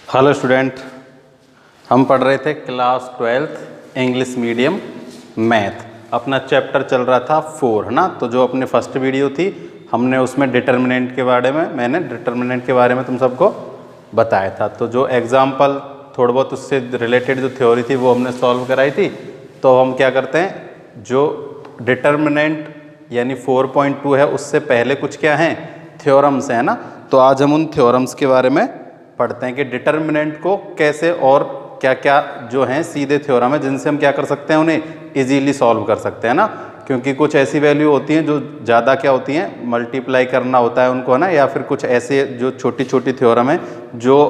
Hello student, हम पढ़ रहे थे class 12th English medium math. अपना चैप्टर चल रहा था 4, है ना। तो जो अपने फर्स्ट वीडियो थी हमने उसमें डिटर्मिनेंट के बारे में तुम सबको बताया था। तो जो एग्जाम्पल थोड़ा बहुत उससे रिलेटेड जो थ्योरी थी वो हमने सॉल्व कराई थी। तो हम क्या करते हैं, जो डिटर्मिनेंट यानी 4.2 है उससे पहले कुछ क्या हैं, थ्योरम्स हैं ना। तो आज हम उन थ्योरम्स के बारे में पढ़ते हैं कि डिटर्मिनेंट को कैसे और क्या क्या जो हैं सीधे थ्योरम है जिनसे हम क्या कर सकते हैं, उन्हें इजीली सॉल्व कर सकते हैं ना। क्योंकि कुछ ऐसी वैल्यू होती हैं जो ज़्यादा क्या होती हैं, मल्टीप्लाई करना होता है उनको, है ना। या फिर कुछ ऐसे जो छोटी छोटी थ्योरम है जो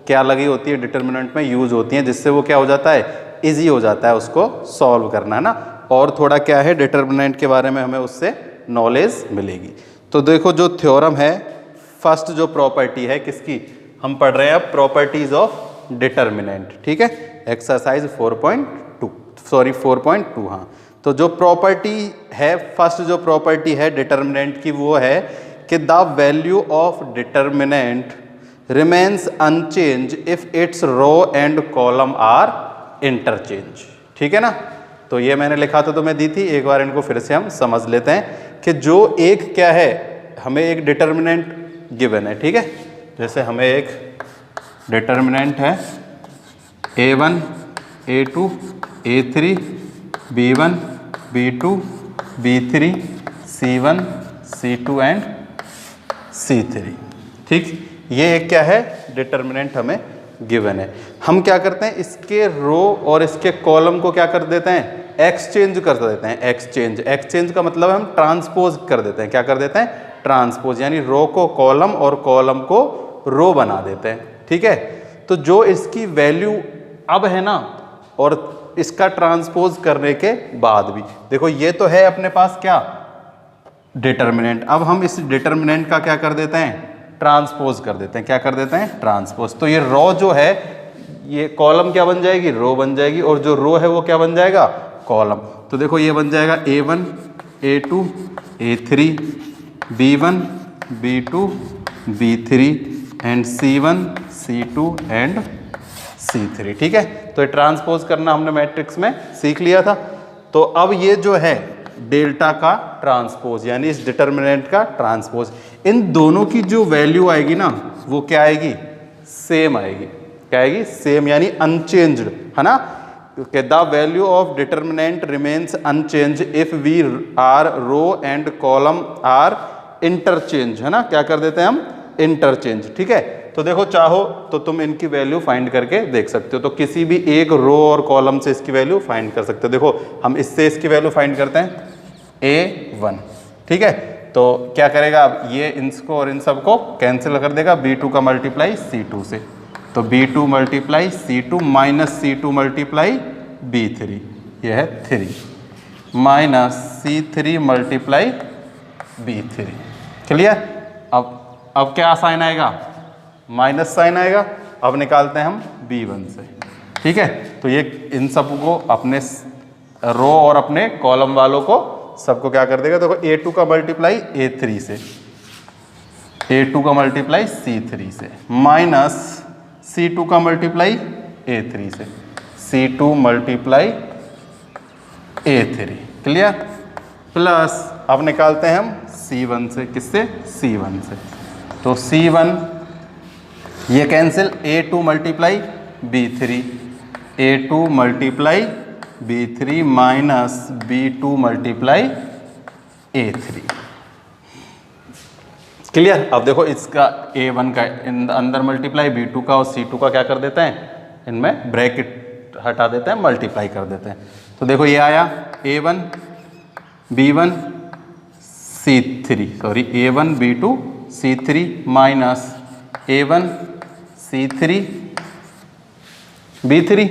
क्या लगी होती है डिटर्मिनेंट में यूज होती हैं, जिससे वो क्या हो जाता है, ईजी हो जाता है उसको सॉल्व करना, है ना। और थोड़ा क्या है डिटर्मिनेंट के बारे में हमें उससे नॉलेज मिलेगी। तो देखो जो थ्योरम है, फर्स्ट जो प्रॉपर्टी है किसकी, हम पढ़ रहे हैं अब प्रॉपर्टीज ऑफ डिटर्मिनेंट, ठीक है। एक्सरसाइज 4.2, हाँ। तो जो प्रॉपर्टी है, फर्स्ट जो प्रॉपर्टी है डिटर्मिनेंट की वो है कि the value of determinant remains unchanged if its row and column are interchange, ठीक है ना। तो ये मैंने लिखा तो तुम्हें दी थी, एक बार इनको फिर से हम समझ लेते हैं कि जो एक क्या है, हमें एक डिटर्मिनेंट गिवन है, ठीक है। जैसे हमें एक डिटर्मिनेंट है a1, a2, a3, b1, b2, b3, c1, c2 and c3, ठीक। ये एक क्या है डिटर्मिनेंट हमें गिवन है। हम क्या करते हैं, इसके रो और इसके कॉलम को क्या कर देते हैं, एक्सचेंज कर देते हैं। एक्सचेंज का मतलब हम ट्रांसपोज कर देते हैं। क्या कर देते हैं, ट्रांसपोज, यानी रो को कॉलम और कॉलम को रो बना देते हैं, ठीक है। तो जो इसकी वैल्यू अब है ना, और इसका ट्रांसपोज करने के बाद भी देखो ये तो है अपने पास क्या डिटर्मिनेंट। अब हम इस डिटर्मिनेंट का क्या कर देते हैं, ट्रांसपोज कर देते हैं। क्या कर देते हैं, ट्रांसपोज। तो ये रो जो है, ये कॉलम क्या बन जाएगी, रो बन जाएगी, और जो रो है वो क्या बन जाएगा, कॉलम। तो देखो ये बन जाएगा a1, a2, a3, b1, b2, b3 and c1, c2 and c3, ठीक है। तो ये ट्रांसपोज करना हमने मैट्रिक्स में सीख लिया था। तो अब ये जो है डेल्टा का ट्रांसपोज, यानी इस डिटर्मिनेंट का ट्रांसपोज, इन दोनों की जो वैल्यू आएगी ना वो क्या आएगी, सेम आएगी। क्या आएगी, सेम, यानी अनचेंज्ड, है ना। The value of determinant remains unchanged if we are row and column are interchange, है ना। क्या कर देते हैं हम, इंटरचेंज, ठीक है। तो देखो चाहो तो तुम इनकी वैल्यू फाइंड करके देख सकते हो। तो किसी भी एक रो और कॉलम से इसकी वैल्यू फाइंड कर सकते हो। देखो हम इससे इसकी वैल्यू फाइंड करते हैं a1, ठीक है। तो क्या करेगा, अब ये इसको और इन सबको कैंसिल कर देगा, b2 का मल्टीप्लाई c2 से। तो b2 multiply c2 minus c2 multiply b3, ये है 3 minus c3 multiply b3, clear. अब क्या साइन आएगा, माइनस साइन आएगा। अब निकालते हैं हम b1 से, ठीक है। तो ये इन सबको अपने रो और अपने कॉलम वालों को सबको क्या कर देगा, देखो a2 का मल्टीप्लाई a3 से, a2 का मल्टीप्लाई c3 से, माइनस c2 का मल्टीप्लाई a3 से, c2 multiply a3, clear. Plus अब निकालते हैं हम c1 से, किससे, c1 से। तो c1 ये cancel, a2 multiply b3, a2 multiply b3 minus b2 multiply a3, clear. अब देखो इसका a1 का अंदर मल्टीप्लाई, b2 का और c2 का क्या कर देते हैं, इनमें ब्रैकेट हटा देते हैं, मल्टीप्लाई कर देते हैं। तो देखो ये आया a1 b1 c3, sorry a1 b2 c3 minus a1 c3 b3,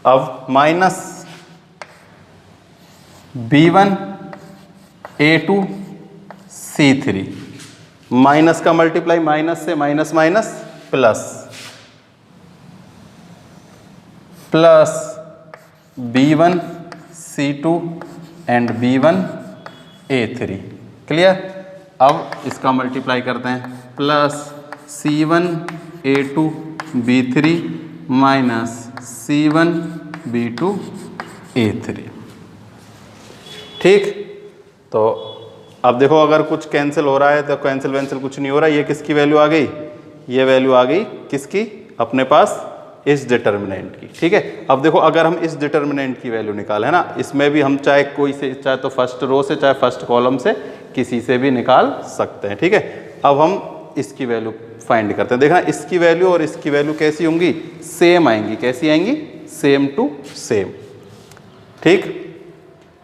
अब minus b1 a2 c3, minus का मल्टीप्लाई, माइनस से minus minus plus, plus b1 c2 and b1 a3, clear. अब इसका मल्टीप्लाई करते हैं, plus c1 a2 B3 minus C1 B2 A3। ठीक, तो अब देखो अगर कुछ कैंसिल हो रहा है तो कैंसिल वैंसिल कुछ नहीं हो रहा। ये किसकी वैल्यू आ गई? ये वैल्यू आ गई किसकी? अपने पास इस डिटर्मिनेंट की। ठीक है, अब देखो अगर हम इस डिटर्मिनेंट की वैल्यू निकालें ना, इसमें भी हम चाहे कोई से, चाहे तो फर्स्ट रो से चाहे फर्स्ट कॉलम से, किसी से भी निकाल सकते हैं। ठीक है, अब हम इसकी वैल्यू फाइंड करते हैं। देखना इसकी वैल्यू और इसकी वैल्यू कैसी होंगी? सेम आएंगी। कैसी आएंगी? Same to same. ठीक,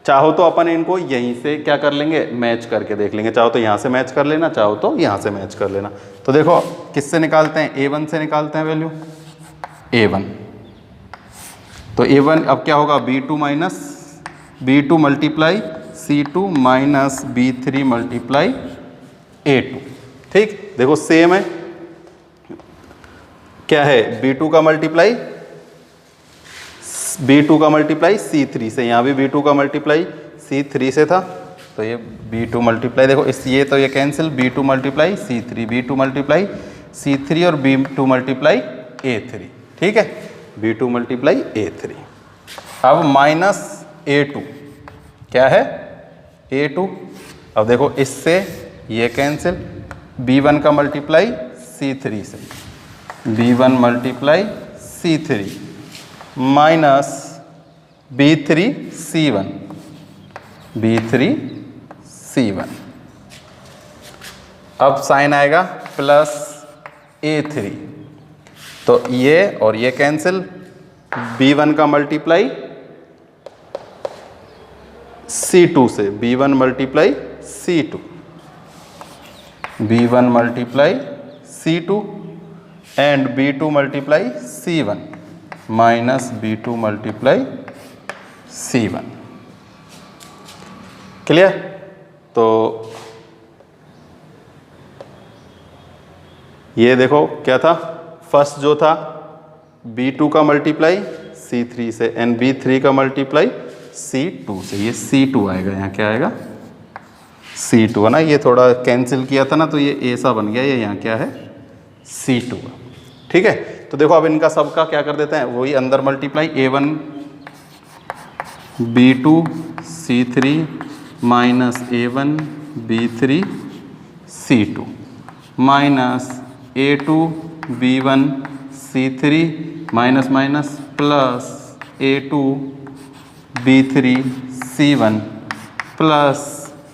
चाहो तो अपन इनको यहीं से क्या कर लेंगे? मैच करके देख लेंगे। चाहो तो यहाँ से मैच कर लेना, चाहो तो यहाँ से मैच कर लेना। तो देखो किससे निकालते हैं? A1 से निकालते हैं वैल्यू। A1, तो A1 अब क्या होगा? B2 minus B2 multiply C2 minus B3 multiply A2। ठीक, देखो सेम है। क्या है? B2 का मल्टीप्लाई C3 से, यहाँ भी B2 का मल्टीप्लाई C3 से था, तो ये B2 मल्टीप्लाई, देखो इस ये तो ये cancel, B2 multiply C3, B2 multiply C3 और B2 मल्टीप्लाई A3। ठीक है, B2 मल्टीप्लाई A3। अब माइनस A2, क्या है? A2। अब देखो इससे ये कैंसिल, B1 का मल्टीप्लाई C3 से, B1 multiply C3 minus B3 C1, B3 C1। अब साइन आएगा प्लस A3, तो ये और ये कैंसिल, B1 का मल्टीप्लाई C2 से, B1 multiply C2, B1 multiply C2 and B2 multiply C1 minus B2 multiply C1। Clear? तो ये देखो क्या था? फर्स्ट जो था B2 का मल्टीप्लाई C3 से एंड B3 का मल्टीप्लाई C2 से, ये C2 आएगा। यहाँ क्या आएगा? C2 है ना, ये थोड़ा कैंसिल किया था ना, तो ये ऐसा बन गया। ये यहाँ क्या है? C2। ठीक है, तो देखो अब इनका सबका क्या कर देते हैं? वही अंदर multiply, A1 B2 C3 minus A1 B3 C2 minus A2 B1 C3 minus minus plus A2 B3 C1 plus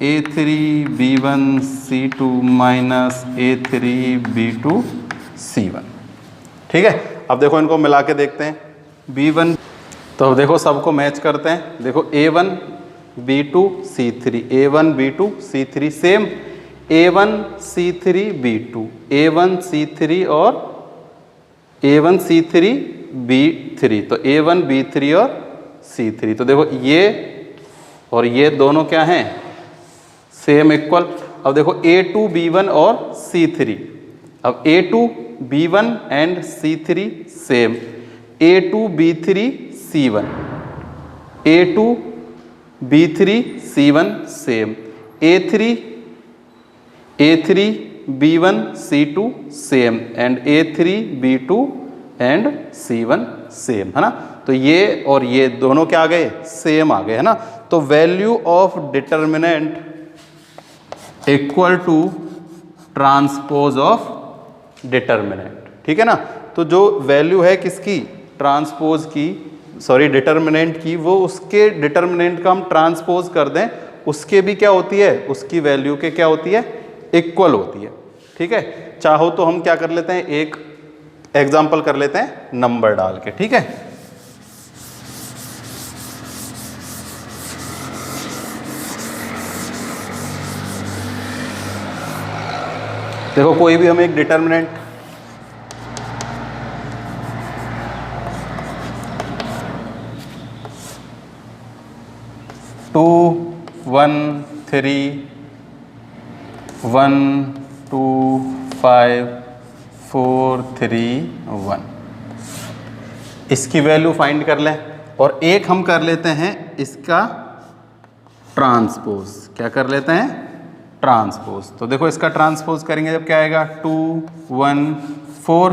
A3 B1 C2 minus A3 B2 C1। ठीक है, अब देखो इनको मिला के देखते हैं। B1, तो अब देखो सबको मैच करते हैं। देखो A1 B2 C3, A1 B2 C3 same, A1 C3 B2, A1 C3 और A1 C3 B3, तो A1 B3 और C3। तो देखो ये और ये दोनों क्या हैं? Same, equal. अब देखो A2 B1 और C3, अब A2 B1 and C3 same, A2 B3 C1, A2 B3 C1 same, A3 B1 C2 same and A3 B2 and C1 same, है ना। तो ये और ये दोनों क्या आ गए? सेम आ गए, है ना। तो value of determinant equal to transpose of determinant. ठीक है ना, तो जो वैल्यू है किसकी? ट्रांसपोज की, सॉरी डिटर्मिनेंट की, वो उसके डिटर्मिनेंट का हम ट्रांसपोज कर दें, उसके भी क्या होती है? उसकी वैल्यू के क्या होती है? इक्वल होती है। ठीक है, चाहो तो हम क्या कर लेते हैं? एक एग्जाम्पल कर लेते हैं नंबर डाल के। ठीक है, देखो कोई भी हम एक डिटर्मिनेंट टू 1 3 1 2 5 4 3 1 इसकी वैल्यू फाइंड कर लें, और एक हम कर लेते हैं इसका ट्रांसपोज। क्या कर लेते हैं? ट्रांसपोज। तो देखो इसका ट्रांसपोज करेंगे जब क्या आएगा? 2 1 4,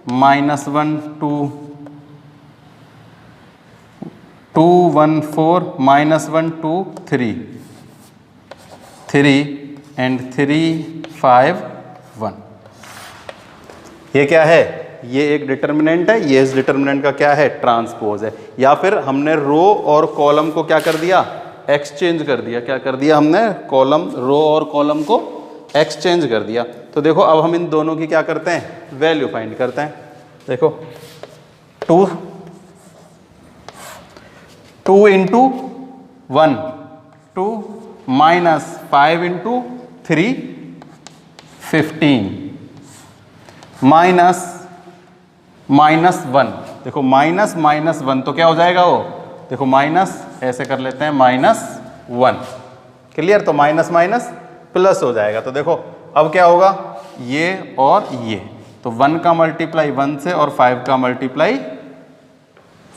-1 2 2 1 4 -1 2 3 3 एंड 3 5 1। ये क्या है? ये एक डिटर्मिनेंट है, ये इस डिटर्मिनेंट का क्या है? ट्रांसपोज है। या फिर हमने रो और कॉलम को क्या कर दिया? एक्सचेंज कर दिया। क्या कर दिया हमने? कॉलम, रो और कॉलम को एक्सचेंज कर दिया। तो देखो अब हम इन दोनों की क्या करते हैं? वैल्यू फाइंड करते हैं। देखो 2 इंटू 1 2 -5 इंटू 3 15 -1। देखो -1 तो क्या हो जाएगा वो? देखो माइनस ऐसे कर लेते हैं -1। क्लियर? तो माइनस माइनस प्लस हो जाएगा। तो देखो अब क्या होगा? ये और ये, तो 1 का मल्टीप्लाई 1 से और 5 का मल्टीप्लाई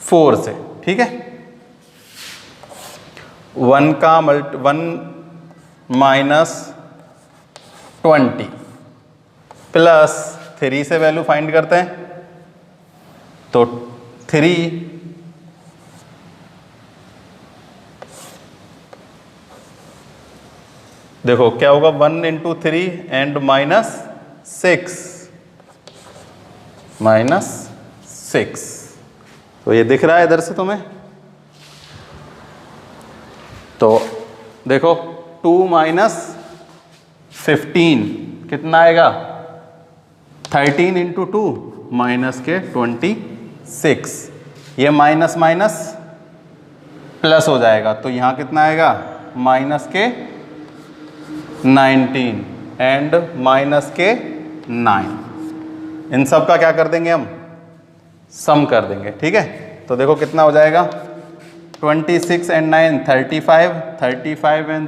4 से। ठीक है? 1 -20 प्लस 3 से वैल्यू फाइंड करते हैं। तो 3 देखो क्या होगा? 1 इंटू 3 एंड -6 तो ये दिख रहा है इधर से तुम्हें? तो देखो 2 -15 कितना आएगा? 13 इंटू 2 माइनस के 26। ये माइनस माइनस प्लस हो जाएगा, तो यहाँ कितना आएगा? माइनस के 19 एंड माइनस के 9। इन सब का क्या कर देंगे हम? सम कर देंगे। ठीक है? तो देखो कितना हो जाएगा? 26 एंड 9 35, 35 एंड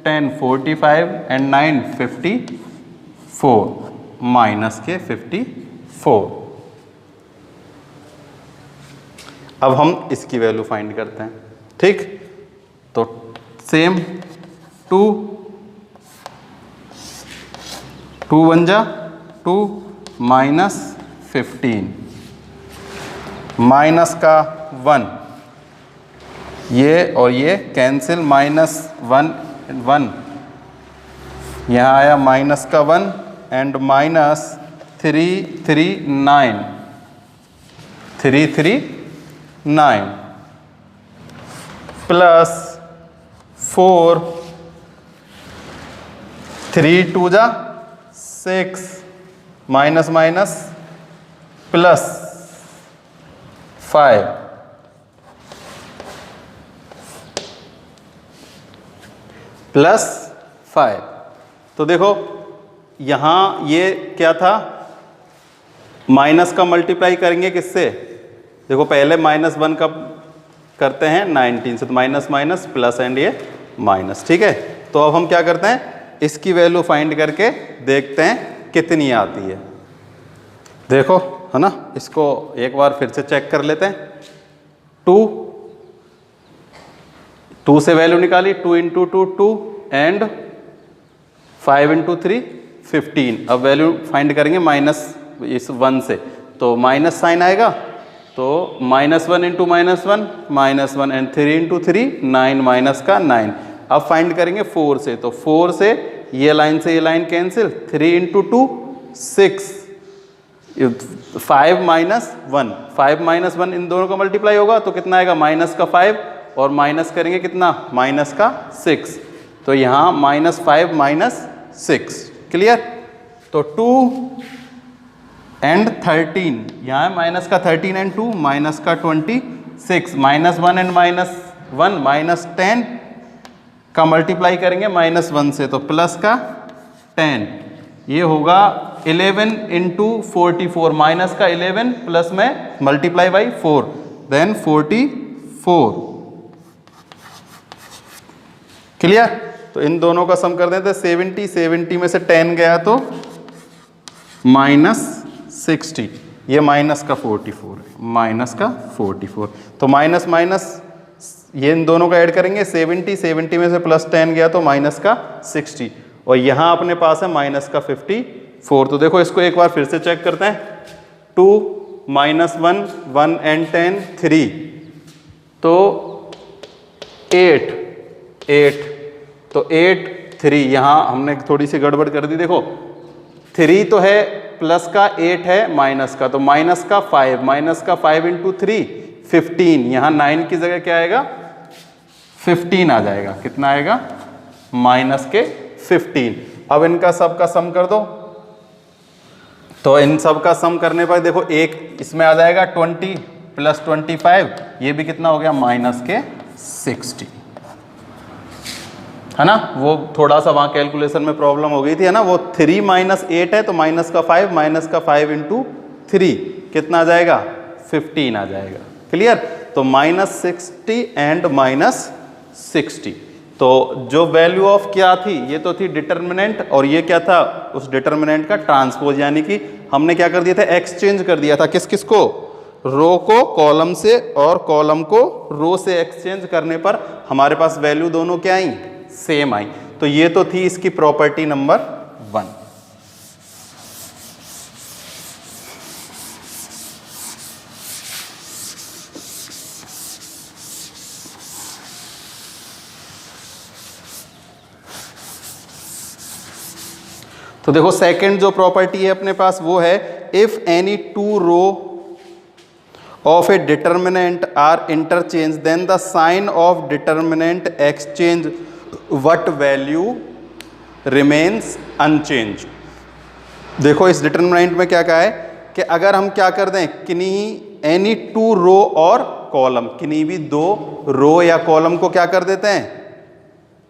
10 45 एंड 9 54 माइनस के 54। अब हम इसकी वैल्यू फाइंड करते हैं। ठीक? तो सेम 2 1 जा 2 -15 माइनस का 1, ये और ये कैंसिल, -1 1 यहाँ आया माइनस का 1 एंड -339 प्लस 4 3 2 जा 6 माइनस माइनस प्लस 5 प्लस 5। तो देखो यहाँ ये क्या था? माइनस का मल्टीप्लाई करेंगे किससे? देखो पहले -1 कब करते हैं? 19 से। तो माइनस माइनस प्लस एंड ये माइनस। ठीक है? तो अब हम क्या करते हैं? इसकी वैल्यू फाइंड करके देखते हैं कितनी आती है। देखो है ना, इसको एक बार फिर से चेक कर लेते हैं। 2 से वैल्यू निकाली, 2 इंटू 2 2 एंड 5 इंटू 3 15। अब वैल्यू फाइंड करेंगे माइनस इस 1 से, तो माइनस साइन आएगा। तो -1 इंटू -1 एंड 3 इंटू 3 9 माइनस का 9। अब फाइंड करेंगे 4 से, तो 4 से ये लाइन से ये लाइन कैंसिल, 3 इंटू 2 6 5 -1 इन दोनों का मल्टीप्लाई होगा तो कितना आएगा? माइनस का 5 और माइनस करेंगे कितना? माइनस का 6। तो यहाँ -5 -6। क्लियर? तो 2 एंड 13 यहाँ है माइनस का 13 एंड 2 माइनस का 26 -1 एंड -1 -10 का मल्टीप्लाई करेंगे -1 से, तो प्लस का 10। ये होगा 11 इंटू 44 माइनस का 11 प्लस में मल्टीप्लाई बाई 4 देन 44। क्लियर? तो इन दोनों का सम कर देते हैं। 70 में से 10 गया तो -60। ये माइनस का 44 है, माइनस का 44। तो माइनस माइनस ये इन दोनों का ऐड करेंगे। 70 में से प्लस 10 गया तो माइनस का 60 और यहाँ अपने पास है माइनस का 54। तो देखो इसको एक बार फिर से चेक करते हैं। 2 -1 1 and 10 3, तो 8 8, तो 8 3, यहाँ हमने थोड़ी सी गड़बड़ कर दी। देखो 3 तो है प्लस का, 8 है माइनस का, तो माइनस का 5 इंटू 3 15, यहाँ 9 की जगह क्या आएगा 15 आ जाएगा। कितना आएगा माइनस के 15। अब इनका सब का सम कर दो, तो इन सब का सम करने पर देखो एक इसमें आ जाएगा 20 प्लस 25, ये भी कितना हो गया माइनस के 60, है ना। वो थोड़ा सा वहाँ कैलकुलेशन में प्रॉब्लम हो गई थी, है ना। वो 3 - 8 है, तो माइनस का 5 इंटू 3 कितना आ जाएगा 15 आ जाएगा। क्लियर। तो -60 एंड -60, तो जो वैल्यू ऑफ क्या थी, ये तो थी डिटर्मिनेंट, और ये क्या था उस डिटर्मिनेंट का ट्रांसपोज, यानी कि हमने क्या कर दिया था एक्सचेंज कर दिया था। किस किस को, रो को कॉलम से और कॉलम को रो से एक्सचेंज करने पर हमारे पास वैल्यू दोनों क्या आई सेम आई। तो ये तो थी इसकी प्रॉपर्टी नंबर 1। तो देखो सेकंड जो प्रॉपर्टी है अपने पास वो है, if any two row of a determinant are interchange then the sign of determinant exchange what value remains unchanged. देखो इस डिटर्मिनेंट में क्या कहा है कि अगर हम क्या कर दें, किन्हीं एनी टू रो और कॉलम, किन्हीं भी दो रो या कॉलम को क्या कर देते हैं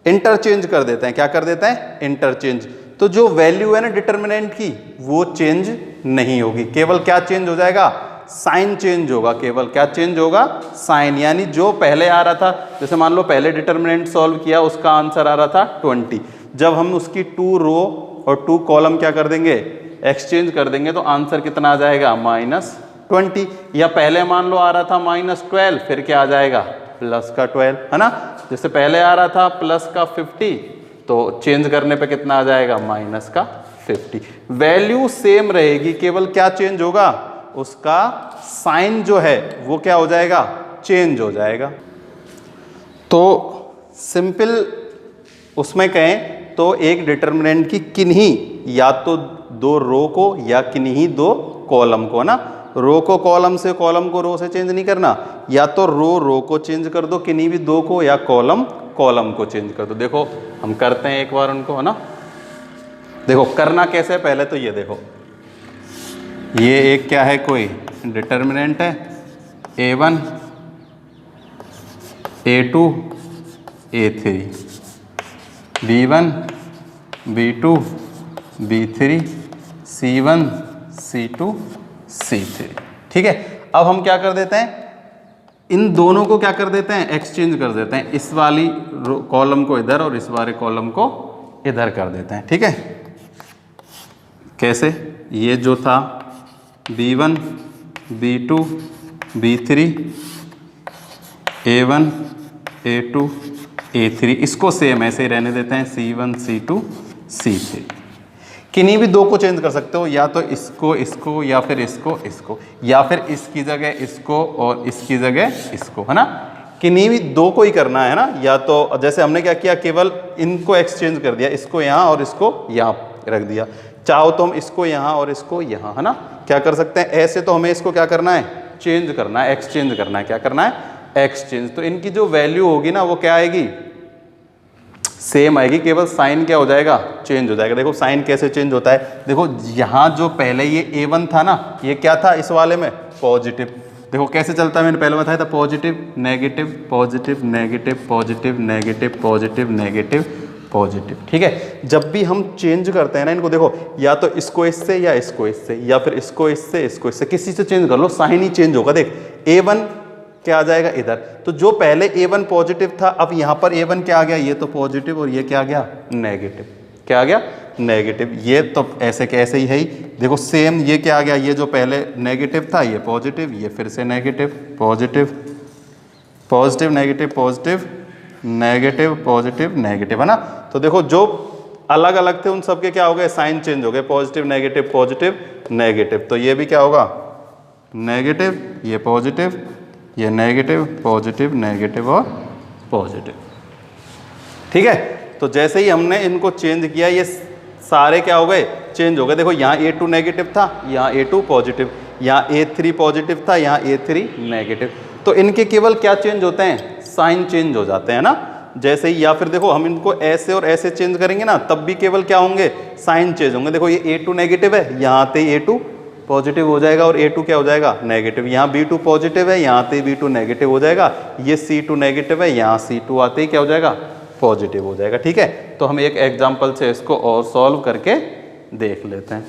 इंटरचेंज कर देते हैं। क्या कर देते हैं इंटरचेंज। तो जो वैल्यू है ना डिटर्मिनेंट की वो चेंज नहीं होगी, केवल क्या चेंज हो जाएगा साइन चेंज होगा। केवल क्या चेंज होगा साइन, यानी जो पहले आ रहा था, जैसे मान लो पहले डिटर्मिनेंट सॉल्व किया उसका आंसर आ रहा था 20, जब हम उसकी 2 रो और 2 कॉलम क्या कर देंगे एक्सचेंज कर देंगे तो आंसर कितना आ जाएगा -20। या पहले मान लो आ रहा था -12, फिर क्या आ जाएगा प्लस का 12, है ना। जैसे पहले आ रहा था प्लस का 50, तो चेंज करने पे कितना आ जाएगा माइनस का 50। वैल्यू सेम रहेगी, केवल क्या चेंज होगा उसका साइन जो है वो क्या हो जाएगा चेंज हो जाएगा। तो सिंपल उसमें कहें तो एक डिटर्मिनेंट की किन्हीं या तो 2 रो को या किन्हीं 2 कॉलम को, ना रो को कॉलम से, कॉलम को रो से चेंज नहीं करना, या तो रो को चेंज कर दो किन्हीं भी 2 को, या कॉलम को चेंज कर दो। देखो हम करते हैं एक बार उनको, है ना। देखो करना कैसे है, पहले तो ये देखो, ये एक क्या है कोई डिटर्मिनेंट है A1 A2 A3, B1 B2 B3 C1 C2 C3। ठीक है। अब हम क्या कर देते हैं इन दोनों को क्या कर देते हैं एक्सचेंज कर देते हैं, इस वाली कॉलम को इधर और इस वाले कॉलम को इधर कर देते हैं। ठीक है। कैसे, ये जो था B1 B2 B3 A1 A2 A3, इसको सेम ऐसे ही रहने देते हैं C1 C2 C3। किन्हीं भी 2 को चेंज कर सकते हो, या तो इसको या फिर इसको, या फिर इसकी जगह इसको और इसकी जगह इसको, है ना। किन्हीं भी 2 को ही करना है ना। या तो जैसे हमने क्या किया, केवल इनको एक्सचेंज कर दिया, इसको यहाँ और इसको यहाँ रख दिया। चाहो तो हम इसको यहाँ और इसको यहाँ, है ना, क्या कर सकते हैं। ऐसे तो हमें इसको क्या करना है चेंज करना है, एक्सचेंज करना है। क्या करना है एक्सचेंज। तो इनकी जो वैल्यू होगी ना वो क्या आएगी सेम आएगी, केवल साइन क्या हो जाएगा चेंज हो जाएगा। देखो साइन कैसे चेंज होता है, देखो यहाँ जो पहले ये A1 था ना, ये क्या था इस वाले में पॉजिटिव। देखो कैसे चलता है, मैंने पहले बताया था positive negative positive negative positive negative positive negative positive. ठीक है। जब भी हम चेंज करते हैं ना इनको, देखो या तो इसको इससे या इसको इससे, या फिर इसको इससे, किसी से चेंज कर लो साइन ही चेंज होगा। देख A1 क्या आ जाएगा इधर, तो जो पहले A1 पॉजिटिव था अब यहाँ पर A1 क्या आ गया, ये तो पॉजिटिव और ये क्या आ गया नेगेटिव। क्या आ गया नेगेटिव। ये तो ऐसे के ऐसे ही है ही। देखो सेम ये क्या आ गया, ये जो पहले नेगेटिव था ये पॉजिटिव, ये फिर से negative positive positive negative positive negative positive negative, है ना। तो देखो जो अलग अलग थे उन सब के क्या हो गए साइन चेंज हो गए, पॉजिटिव नेगेटिव नेगेटिव। तो ये भी क्या होगा नेगेटिव, ये पॉजिटिव, ये नेगेटिव, पॉजिटिव, नेगेटिव और पॉजिटिव। ठीक है, तो जैसे ही हमने इनको चेंज किया ये सारे क्या हो गए, चेंज हो गए। देखो यहाँ A2 नेगेटिव था, यहाँ A2 पॉजिटिव, यहाँ A3 पॉजिटिव था, यहाँ A3 नेगेटिव। तो इनके केवल क्या चेंज होते हैं, साइन चेंज हो जाते हैं ना। जैसे ही, या फिर देखो हम इनको ऐसे और ऐसे चेंज करेंगे ना, तब भी केवल क्या होंगे, साइन चेंज होंगे। देखो ये A2 नेगेटिव है, यहाँ आते ही A2 पॉजिटिव हो जाएगा और A2 क्या हो जाएगा, नेगेटिव। यहाँ B2 पॉजिटिव है, यहाँ आते ही B2 नेगेटिव हो जाएगा। ये C2 नेगेटिव है, यहाँ C2 आते ही क्या हो जाएगा, पॉजिटिव हो जाएगा। ठीक है, तो हम एक एग्जाम्पल से इसको और सॉल्व करके देख लेते हैं।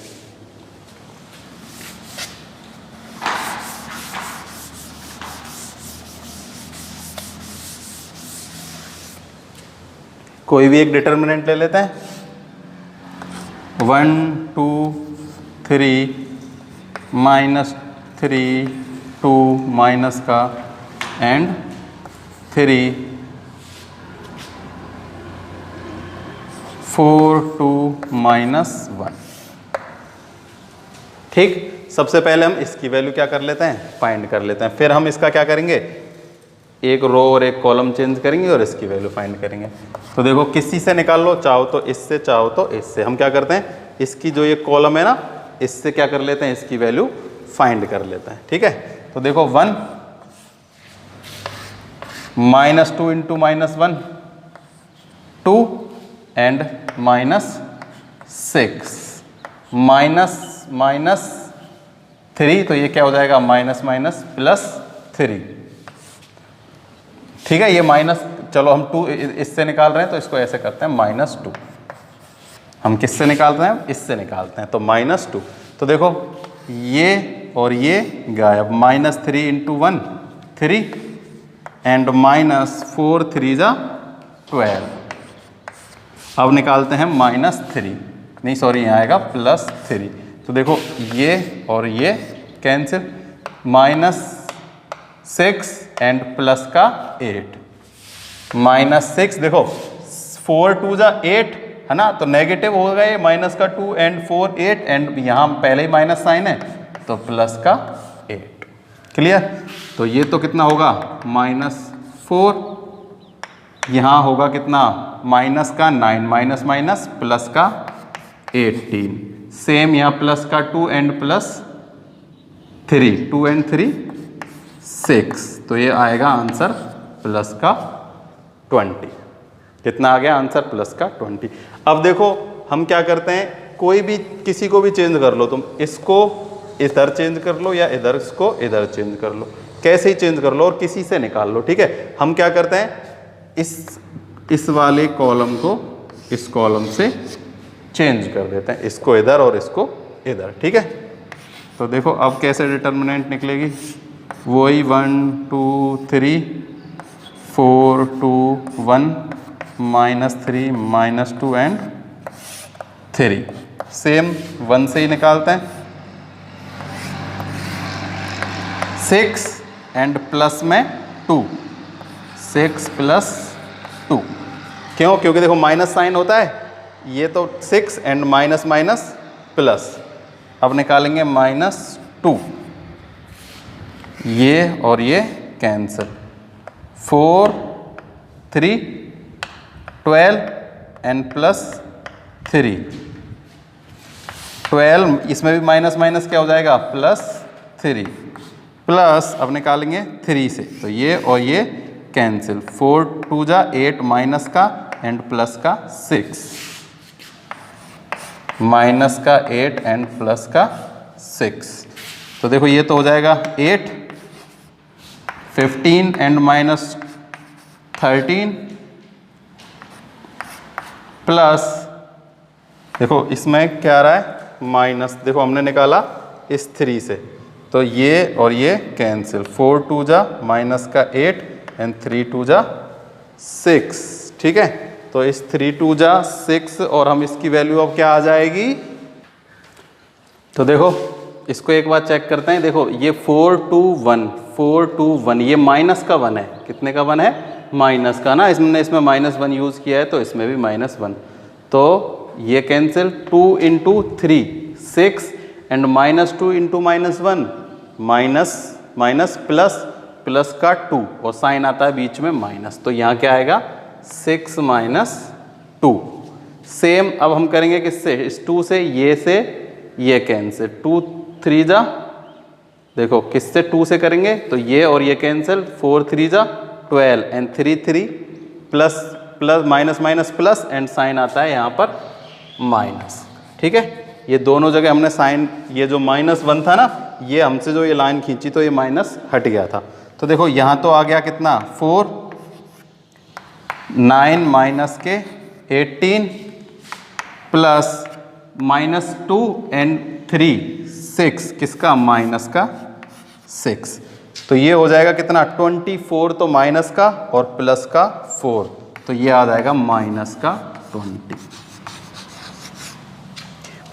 कोई भी एक डिटर्मिनेंट ले लेते हैं, 1 2 3 -3 2 माइनस का एंड 3 4 2 -1। ठीक, सबसे पहले हम इसकी वैल्यू क्या कर लेते हैं, फाइंड कर लेते हैं। फिर हम इसका क्या करेंगे, एक रो और एक कॉलम चेंज करेंगे और इसकी वैल्यू फाइंड करेंगे। तो देखो किसी से निकाल लो, चाहो तो इससे, चाहो तो इससे। हम क्या करते हैं, इसकी जो ये कॉलम है ना, इससे क्या कर लेते हैं, इसकी वैल्यू फाइंड कर लेते हैं। ठीक है, तो देखो 1 -2 इंटू -1 2 एंड -6 -3, तो ये क्या हो जाएगा, -+3। ठीक है, ये माइनस, चलो हम 2 इससे निकाल रहे हैं तो इसको ऐसे करते हैं -2। हम किससे निकाल रहे हैं, इससे निकालते हैं, तो -2। तो देखो ये और ये गायब, -3 इंटू 1 3 एंड -4 3 = 12। अब निकालते हैं -3, नहीं सॉरी यहाँ आएगा +3। तो देखो ये और ये कैंसिल, -6 एंड प्लस का 8, -6 देखो 4 2 = 8 है ना, तो नेगेटिव हो गए, माइनस का 2 एंड 4 8 एंड यहाँ पहले ही माइनस साइन है तो प्लस का 8। क्लियर, तो ये तो कितना होगा, -4, यहाँ होगा कितना, माइनस का 9 माइनस माइनस प्लस का 18, सेम यहाँ प्लस का 2 एंड +3, 2 एंड 3 6, तो ये आएगा आंसर प्लस का 20। कितना आ गया आंसर, प्लस का 20। अब देखो हम क्या करते हैं, कोई भी किसी को भी चेंज कर लो, तुम इसको इधर चेंज कर लो या इधर इसको इधर चेंज कर लो, कैसे ही चेंज कर लो और किसी से निकाल लो। ठीक है, हम क्या करते हैं, इस वाले कॉलम को इस कॉलम से चेंज कर देते हैं, इसको इधर और इसको इधर। ठीक है, तो देखो अब कैसे डिटर्मिनेंट निकलेगी, वही 1 2 3 4 2 1 -3 -2 एंड 3, सेम 1 से ही निकालते हैं, 6 एंड प्लस में 2, 6 + 2, क्यों, क्योंकि देखो माइनस साइन होता है, ये तो 6 एंड माइनस माइनस प्लस। अब निकालेंगे -2, ये और ये कैंसिल, 4 3 12 एंड +3, 12, इसमें भी माइनस माइनस क्या हो जाएगा, +3 प्लस, अब निकालेंगे 3 से, तो ये और ये कैंसिल, 4 2 = 8 माइनस का एंड प्लस का 6, माइनस का 8 एंड प्लस का 6, तो देखो ये तो हो जाएगा 8 15 एंड -13 प्लस, देखो इसमें क्या आ रहा है, माइनस, देखो हमने निकाला इस 3 से, तो ये और ये कैंसिल, 4 2 = माइनस का 8 एंड 3 2 = 6। ठीक है, तो इस 3 2 = 6 और हम इसकी वैल्यू अब क्या आ जाएगी, तो देखो इसको एक बार चेक करते हैं। देखो ये 4 2 1 ये माइनस का 1 है, कितने का 1 है, माइनस का ना, इसमें -1 यूज़ किया है तो इसमें भी -1, तो ये cancel, 2 × 3 6 and -2 × -1 minus minus plus, plus का 2 और साइन आता है बीच में माइनस, तो यहाँ क्या आएगा 6 माइनस 2। सेम अब हम करेंगे किससे, इस 2 से ये कैंसिल, 2 3 जा, देखो किससे 2 से करेंगे तो ये और ये कैंसिल, 4 3 जा 12 and 3 3 plus plus minus minus plus and sign आता है यहाँ पर माइनस। ठीक है, ये दोनों जगह हमने साइन, ये जो -1 था ना, ये हमसे जो ये लाइन खींची तो ये माइनस हट गया था। तो देखो यहाँ तो आ गया कितना 4, 9 माइनस के 18 प्लस -2 एंड 3 6, किसका माइनस का 6, तो ये हो जाएगा कितना 24, तो माइनस का और प्लस का 4, तो ये आ जाएगा माइनस का 20।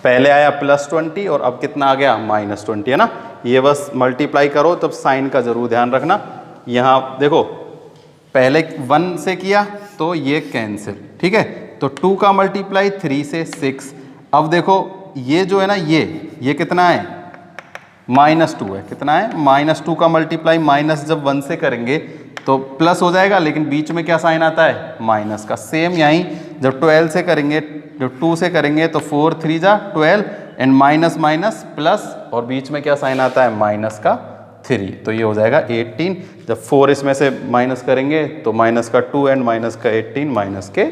पहले आया +20 और अब कितना आ गया -20, है ना। ये बस मल्टीप्लाई करो तब साइन का जरूर ध्यान रखना। यहाँ देखो पहले 1 से किया तो ये कैंसिल, ठीक है, तो 2 का मल्टीप्लाई 3 से 6। अब देखो ये जो है ना, ये कितना है -2 है, कितना है -2 का मल्टीप्लाई माइनस जब 1 से करेंगे तो प्लस हो जाएगा, लेकिन बीच में क्या साइन आता है माइनस का। सेम यहीं जब 12 से करेंगे, जब 2 से करेंगे तो 4 3 जा 12 एंड माइनस माइनस प्लस और बीच में क्या साइन आता है माइनस का 3, तो ये हो जाएगा 18। जब 4 इसमें से माइनस करेंगे तो माइनस का 2 एंड माइनस का 18 माइनस के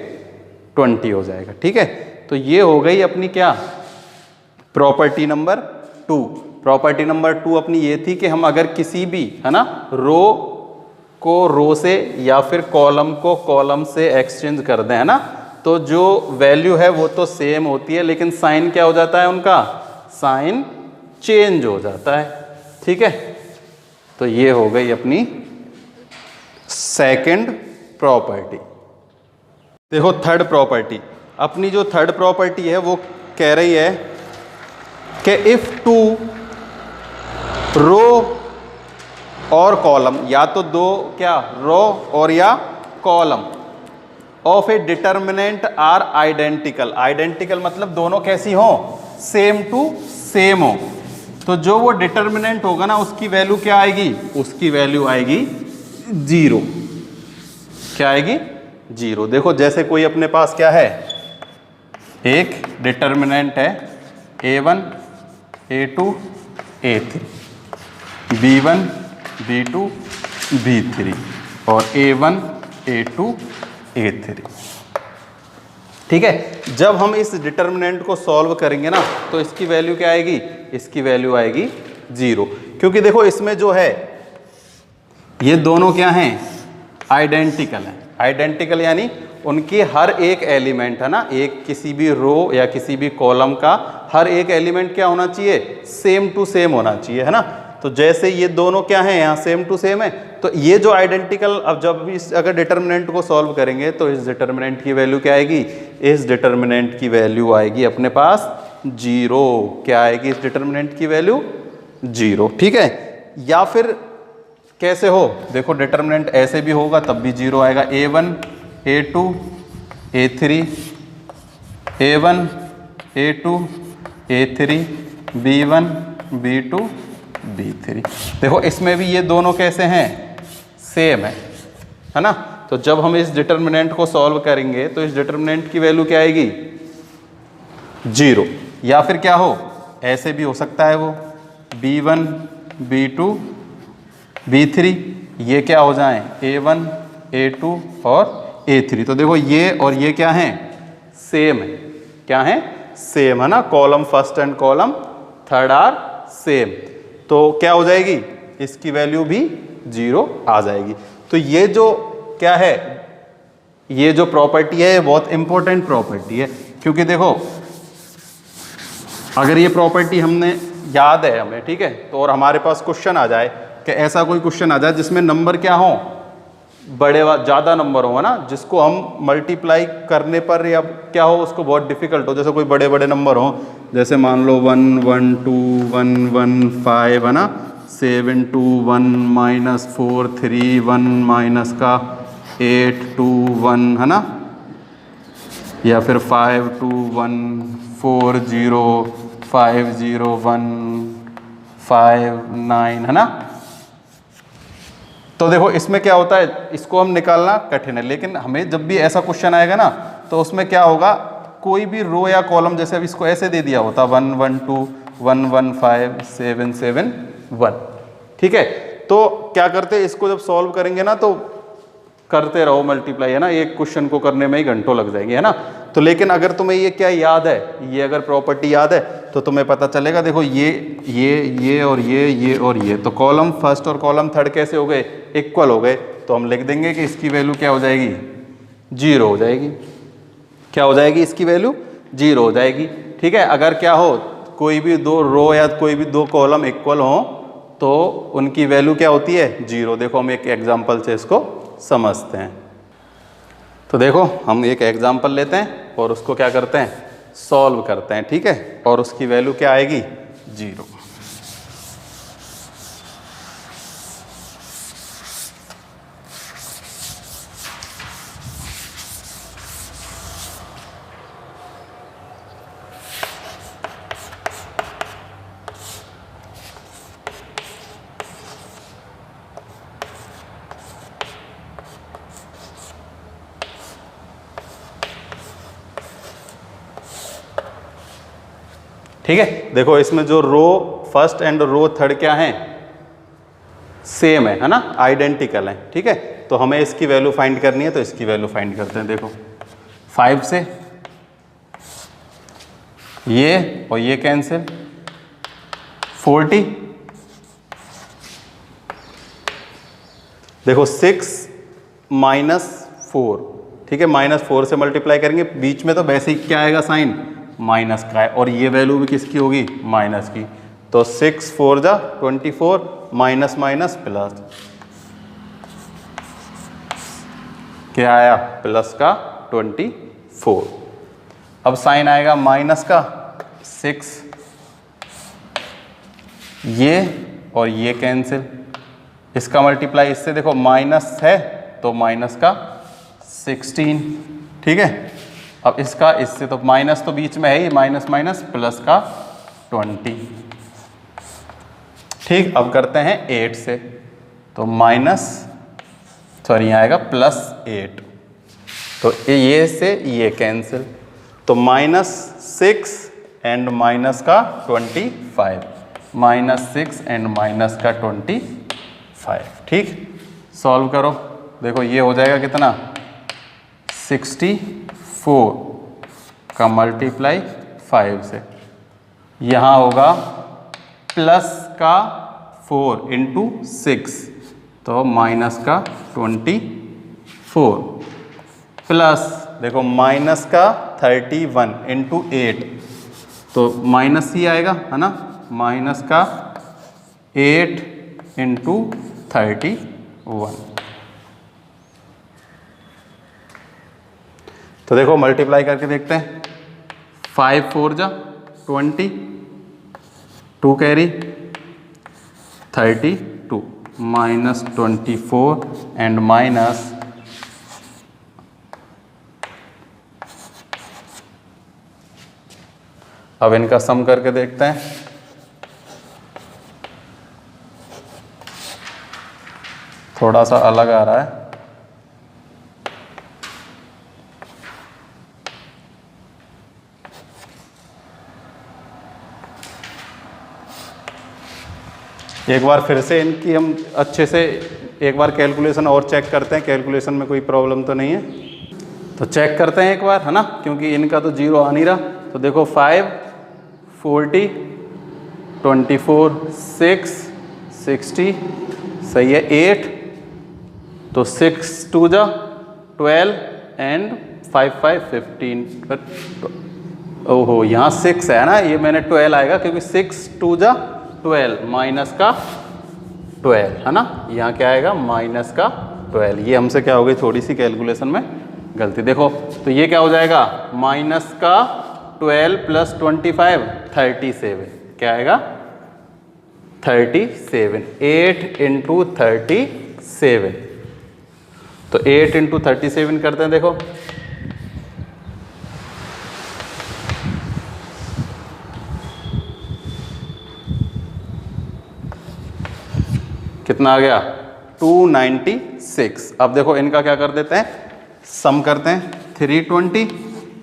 20 हो जाएगा। ठीक है, तो ये हो गई अपनी क्या प्रॉपर्टी नंबर 2। प्रॉपर्टी नंबर 2 अपनी ये थी कि हम अगर किसी भी, है ना, रो को रो से या फिर कॉलम को कॉलम से एक्सचेंज कर दें, है ना, तो जो वैल्यू है वो तो सेम होती है, लेकिन साइन क्या हो जाता है उनका, साइन चेंज हो जाता है। ठीक है, तो ये हो गई अपनी सेकंड प्रॉपर्टी। देखो थर्ड प्रॉपर्टी, अपनी जो थर्ड प्रॉपर्टी है वो कह रही है कि इफ 2 रो और कॉलम, या तो 2 क्या रो और या column of a determinant are identical. Identical मतलब दोनों कैसी हो, सेम टू सेम हो, तो जो वो डिटर्मिनेंट होगा ना उसकी वैल्यू क्या आएगी, उसकी वैल्यू आएगी 0। क्या आएगी 0। देखो जैसे कोई अपने पास क्या है, एक डिटर्मिनेंट है A1 A2 A3, B1 B2 B3 और A1 A2 A3। ठीक है, जब हम इस डिटर्मिनेंट को सॉल्व करेंगे ना तो इसकी वैल्यू क्या आएगी, इसकी वैल्यू आएगी 0, क्योंकि देखो इसमें जो है ये दोनों क्या हैं, आइडेंटिकल हैं। आइडेंटिकल यानी उनकी हर एक एलिमेंट, है ना, एक किसी भी रो या किसी भी कॉलम का हर एक एलिमेंट क्या होना चाहिए, सेम टू सेम होना चाहिए, है ना। तो जैसे ये दोनों क्या हैं, यहाँ सेम टू सेम है, तो ये जो आइडेंटिकल, अब जब भी अगर डिटर्मिनेंट को सॉल्व करेंगे तो इस डिटर्मिनेंट की वैल्यू क्या आएगी, इस डिटर्मिनेंट की वैल्यू आएगी अपने पास 0। क्या आएगी इस डिटर्मिनेंट की वैल्यू 0। ठीक है, या फिर कैसे हो, देखो डिटर्मिनेंट ऐसे भी होगा तब भी 0 आएगा। A1 A2 A3 A1 A2 A3 B1 B2 B3। देखो इसमें भी ये दोनों कैसे हैं, सेम है ना। तो जब हम इस डिटर्मिनेंट को सॉल्व करेंगे तो इस डिटर्मिनेंट की वैल्यू क्या आएगी 0। या फिर क्या हो, ऐसे भी हो सकता है वो B1 B2 B3, ये क्या हो जाएं A1 A2 और A3। तो देखो ये और ये क्या हैं, सेम है। क्या है, सेम, है ना, column first and column third are same, तो क्या हो जाएगी, इसकी वैल्यू भी 0 आ जाएगी। तो ये जो क्या है, ये जो प्रॉपर्टी है ये बहुत इंपॉर्टेंट प्रॉपर्टी है, क्योंकि देखो अगर ये प्रॉपर्टी हमने याद है हमें, ठीक है, तो और हमारे पास क्वेश्चन आ जाए कि ऐसा कोई क्वेश्चन आ जाए जिसमें नंबर क्या हो, बड़े ज़्यादा नंबर हो, ना, जिसको हम मल्टीप्लाई करने पर या क्या हो उसको बहुत डिफिकल्ट हो, जैसे कोई बड़े बड़े नंबर हो, जैसे मान लो 1 1 2 1 1 5, है ना, 7 2 1 -4 3 1 माइनस का 8 2 1, है ना, या फिर 5 2 1 4 0 5 0 1 5 9 है ना। तो देखो इसमें क्या होता है, इसको हम निकालना कठिन है, लेकिन हमें जब भी ऐसा क्वेश्चन आएगा ना तो उसमें क्या होगा, कोई भी रो या कॉलम, जैसे अब इसको ऐसे दे दिया होता 1 1 2 1 1 5 7 7 1, ठीक है। तो क्या करते हैं, इसको जब सॉल्व करेंगे ना तो करते रहो मल्टीप्लाई, है ना, एक क्वेश्चन को करने में ही घंटों लग जाएंगे, है ना। तो लेकिन अगर तुम्हें ये क्या याद है, ये अगर प्रॉपर्टी याद है तो तुम्हें पता चलेगा। देखो ये और ये और ये, तो कॉलम फर्स्ट और कॉलम थर्ड कैसे हो गए, इक्वल हो गए। तो हम लिख देंगे कि इसकी वैल्यू क्या हो जाएगी, 0 हो जाएगी। क्या हो जाएगी, इसकी वैल्यू 0 हो जाएगी, ठीक है। अगर क्या हो, कोई भी दो रो या कोई भी दो कॉलम इक्वल हो तो उनकी वैल्यू क्या होती है, 0। देखो हम एक एग्जाम्पल से इसको समझते हैं। तो देखो हम एक एग्जाम्पल लेते हैं और उसको क्या करते हैं, सॉल्व करते हैं, ठीक है। और उसकी वैल्यू क्या आएगी, 0। ठीक है। देखो इसमें जो row first and row third क्या है, सेम है ना, आइडेंटिकल है, ठीक है। तो हमें इसकी वैल्यू फाइंड करनी है, तो इसकी वैल्यू फाइंड करते हैं। देखो 5 से ये और ये कैंसिल, 40, देखो 6 -4, ठीक है। -4 से मल्टीप्लाई करेंगे, बीच में तो वैसे ही क्या आएगा, साइन माइनस का है, और ये वैल्यू भी किसकी होगी, माइनस की। तो 6 4 जा 24, माइनस माइनस प्लस, क्या आया, प्लस का 24। अब साइन आएगा माइनस का 6, ये और ये कैंसिल, इसका मल्टीप्लाई इससे, देखो माइनस है तो माइनस का 16, ठीक है। अब इसका इससे, तो माइनस तो बीच में है ही, माइनस माइनस प्लस का 20, ठीक। अब करते हैं 8 से, तो आएगा +8, तो ये से ये कैंसिल, तो -6 एंड माइनस का 25, -6 एंड माइनस का 25, ठीक। सॉल्व करो, देखो ये हो जाएगा कितना, 64 का मल्टीप्लाई 5 से, यहाँ होगा प्लस का 4 इंटू 6, तो माइनस का 24, प्लस देखो माइनस का 31 इंटू 8, तो माइनस ही आएगा, है ना, माइनस का 8 इंटू 31। तो देखो मल्टीप्लाई करके देखते हैं, 5 4 जा 20, 2 कैरी 32, -24 एंड माइनस, अब इनका सम करके देखते हैं। थोड़ा सा अलग आ रहा है, एक बार फिर से इनकी हम अच्छे से एक बार कैलकुलेशन और चेक करते हैं, कैलकुलेशन में कोई प्रॉब्लम तो नहीं है। तो चेक करते हैं एक बार, है ना, क्योंकि इनका तो 0 आ नहीं रहा। तो देखो 5 40 24 6 60, सही है, 8, तो 6 2 जा 12 एंड 5 5 15। ओहो यहाँ 6 है ना, ये मैंने 12 आएगा क्योंकि 6 2 जा 12 माइनस का 12, है ना, यहाँ क्या आएगा, माइनस का 12। ये हमसे क्या हो गई, थोड़ी सी कैलकुलेशन में गलती। देखो तो ये क्या हो जाएगा, माइनस का 12 + 25 37, क्या आएगा, 37, 8 इंटू 37, तो 8 इंटू 37 करते हैं। देखो कितना आ गया 296। अब देखो इनका क्या कर देते हैं, सम करते हैं। 320,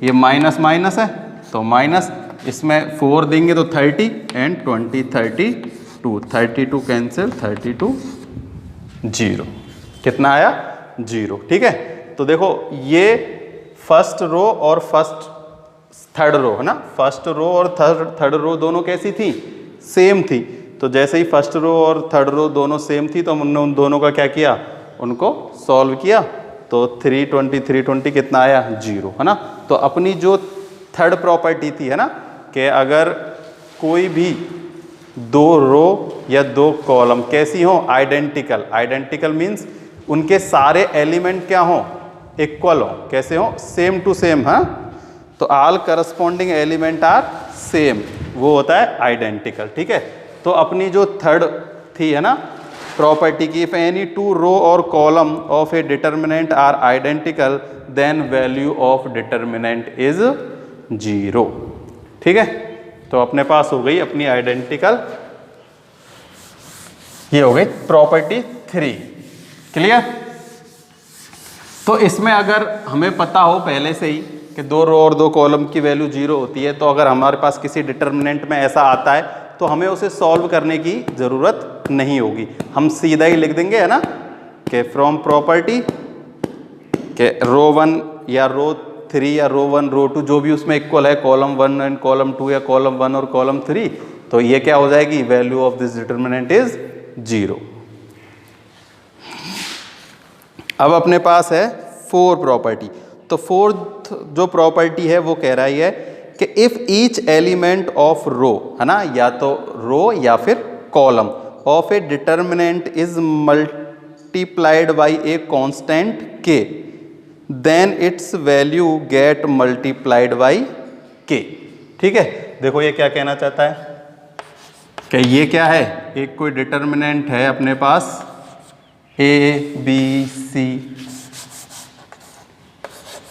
ये माइनस माइनस है तो माइनस, इसमें 4 देंगे तो 30 एंड 20 32, 32 कैंसिल, 32 0। कितना आया 0। ठीक है, तो देखो ये फर्स्ट रो और थर्ड रो है ना, फर्स्ट रो और थर्ड रो दोनों कैसी थी, सेम थी। तो जैसे ही फर्स्ट रो और थर्ड रो दोनों सेम थी तो हमने उन दोनों का क्या किया, उनको सॉल्व किया। तो 320 कितना आया 0 है ना। तो अपनी जो थर्ड प्रॉपर्टी थी है ना, कि अगर कोई भी 2 रो या 2 कॉलम कैसी हो, आइडेंटिकल, आइडेंटिकल मीन्स उनके सारे एलिमेंट क्या हो, इक्वल हो, कैसे हो, सेम टू सेम है। तो all corresponding element are same, वो होता है आइडेंटिकल। ठीक है, तो अपनी जो थर्ड थी है ना प्रॉपर्टी की, इफ एनी 2 रो और column of a determinant are identical then value of determinant is 0। ठीक है, तो अपने पास हो गई अपनी आइडेंटिकल, ये हो गई प्रॉपर्टी 3। क्लियर। तो इसमें अगर हमें पता हो पहले से ही कि 2 रो और 2 कॉलम की वैल्यू 0 होती है, तो अगर हमारे पास किसी डिटर्मिनेंट में ऐसा आता है तो हमें उसे सॉल्व करने की ज़रूरत नहीं होगी, हम सीधा ही लिख देंगे है ना, कि फ्रॉम प्रॉपर्टी के रो 1 या रो 3 या रो 1 रो 2 जो भी उसमें इक्वल है, कॉलम 1 एंड कॉलम 2 या कॉलम 1 और कॉलम 3, तो ये क्या हो जाएगी, value of this determinant is 0। अब अपने पास है 4 प्रॉपर्टी। तो 4th जो प्रॉपर्टी है वो कह रहा है कि if each element of row है ना, या तो रो या फिर column of a determinant is multiplied by a constant K, then its value get multiplied by K. ठीक है, देखो ये क्या कहना चाहता है कि ये क्या है, एक कोई डिटर्मिनेंट है अपने पास A B C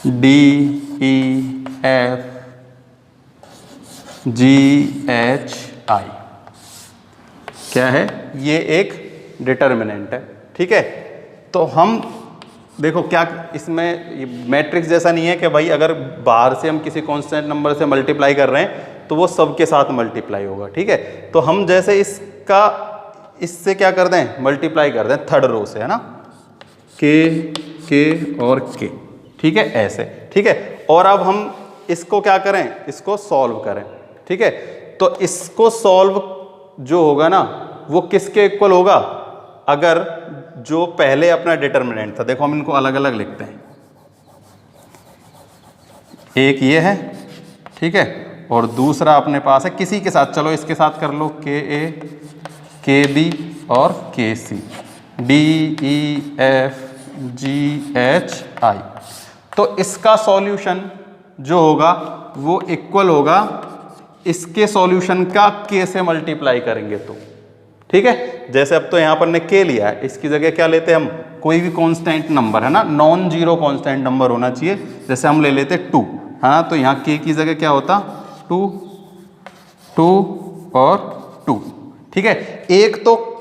D E F G H I, क्या है, ये एक डिटर्मिनेंट है। ठीक है, तो हम देखो क्या इसमें मैट्रिक्स जैसा नहीं है कि भाई अगर बाहर से हम किसी कांस्टेंट नंबर से मल्टीप्लाई कर रहे हैं तो वो सबके साथ मल्टीप्लाई होगा। ठीक है, तो हम जैसे इससे क्या कर दें, मल्टीप्लाई कर दें थर्ड रो से है ना, के और के। ठीक है, ऐसे। ठीक है, और अब हम इसको क्या करें, इसको सॉल्व करें। ठीक है, तो इसको सॉल्व जो होगा ना वो किसके इक्वल होगा, अगर जो पहले अपना डिटर्मिनेंट था, देखो हम इनको अलग अलग लिखते हैं, एक ये है, ठीक है, और दूसरा अपने पास है किसी के साथ, चलो इसके साथ कर लो, के ए के बी और K C D E F G H I. तो इसका सॉल्यूशन जो होगा वो इक्वल होगा इसके सॉल्यूशन का के से मल्टीप्लाई करेंगे तो। ठीक है, जैसे अब तो यहां पर ने के लिया है, इसकी जगह क्या लेते हैं हम, कोई भी कांस्टेंट नंबर है ना, नॉन जीरो कांस्टेंट नंबर होना चाहिए, जैसे हम ले लेते 2, हाँ, तो यहाँ के की जगह क्या होता 2 2 और 2। ठीक है, एक तो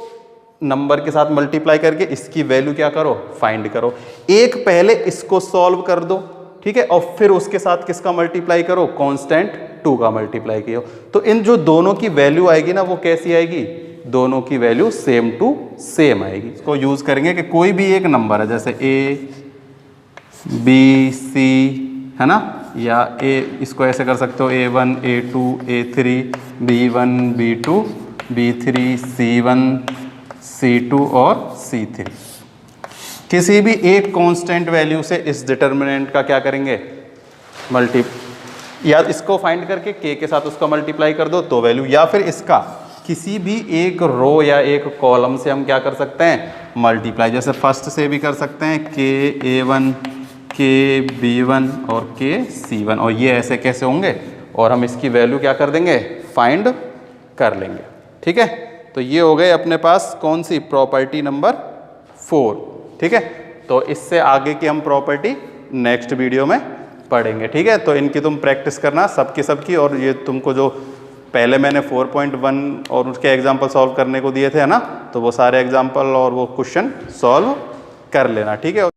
नंबर के साथ मल्टीप्लाई करके इसकी वैल्यू क्या करो, फाइंड करो, एक पहले इसको सॉल्व कर दो। ठीक है, और फिर उसके साथ किसका मल्टीप्लाई करो, कांस्टेंट 2 का मल्टीप्लाई किया। तो इन जो दोनों की वैल्यू आएगी ना वो कैसी आएगी, दोनों की वैल्यू सेम टू सेम आएगी। इसको यूज करेंगे कि कोई भी एक नंबर है, जैसे ए बी सी है ना, या ए, इसको ऐसे कर सकते हो A1 A2 A3 B1 B2 B3 C1 C2 और C3। किसी भी एक कांस्टेंट वैल्यू से इस डिटर्मिनेंट का क्या करेंगे, या इसको फाइंड करके के के साथ उसका मल्टीप्लाई कर दो तो वैल्यू, या फिर इसका किसी भी एक रो या एक कॉलम से हम क्या कर सकते हैं, मल्टीप्लाई। जैसे फर्स्ट से भी कर सकते हैं, के A1 के B1 और के C1, और ये ऐसे कैसे होंगे, और हम इसकी वैल्यू क्या कर देंगे, फाइंड कर लेंगे। ठीक है, तो ये हो गए अपने पास कौन सी, प्रॉपर्टी नंबर 4। ठीक है, तो इससे आगे की हम प्रॉपर्टी नेक्स्ट वीडियो में पढ़ेंगे। ठीक है, तो इनकी तुम प्रैक्टिस करना सबकी, और ये तुमको जो पहले मैंने 4.1 और उसके एग्जाम्पल सॉल्व करने को दिए थे, है ना, तो वो सारे एग्जाम्पल और वो क्वेश्चन सॉल्व कर लेना, ठीक है।